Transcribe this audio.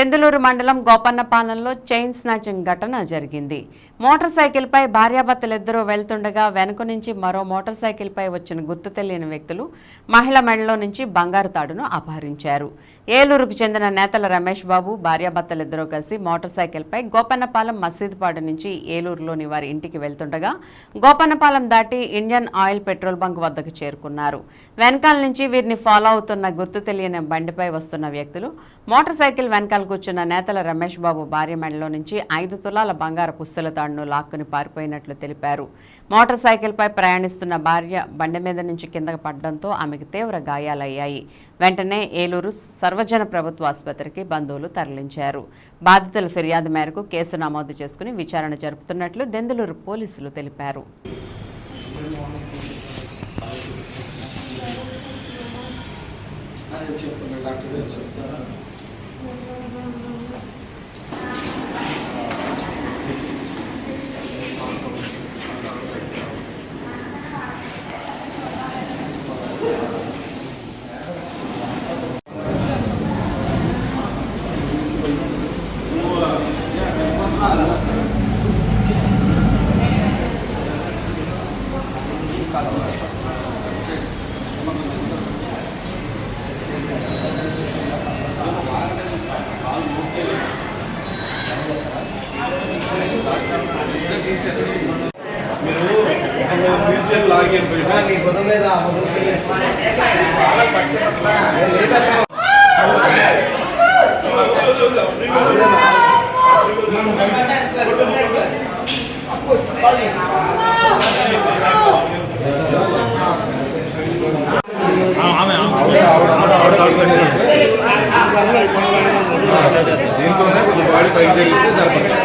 దెందులూరు మండలం గోపన్నపాలెంలో chain snatching ఘటన జరిగింది. మోటార్ సైకిల్పై భార్యాభర్తలిద్దరూ వెళ్తుండగా వెనుక నుంచి మరో మోటార్ సైకిల్పై వచ్చిన గుర్తు తెలియని వ్యక్తులు మహిళ మెడలో నుంచి బంగారు తాడును అపహరించారు. ఏలూరుకు చెందిన నేతల రమేష్ బాబు భార్యాభర్తలిద్దరూ కలిసి మోటార్ సైకిల్పై గోపన్నపాలెం మసీదుపాడు నుంచి ఏలూరులోని వారి ఇంటికి వెళ్తుండగా గోపన్నపాలెం దాటి ఇండియన్ ఆయిల్ పెట్రోల్ బంక్ వద్దకు చేరుకున్నారు. వెనకాల నుంచి వీరిని ఫాలో అవుతున్న గుర్తు తెలియని బండిపై వస్తున్న వ్యక్తులు మోటార్ సైకిల్ వెనకాల కూర్చున్న నేతల రమేష్ బాబు భార్య మెడలో నుంచి 5 తులాల బంగారు పుస్తల తాడును లాక్కుని పారిపోయినట్లు తెలిపారు. మోటార్ సైకిల్ పై ప్రయాణిస్తున్న భార్య బండి మీద నుంచి కిందకు పడడంతో ఆమెకు తీవ్ర గాయాలయ్యాయి. వెంటనే ఏలూరు సర్వజన ప్రభుత్వ ఆసుపత్రికి బంధువులు తరలించారు. బాధితుల ఫిర్యాదు మేరకు కేసు నమోదు చేసుకుని విచారణ జరుపుతున్నట్లు దెందులూరు పోలీసులు తెలిపారు. దీంట్లోనే కొద్ది బాడీ సైడ్ జరిగితే జరపచ్చు.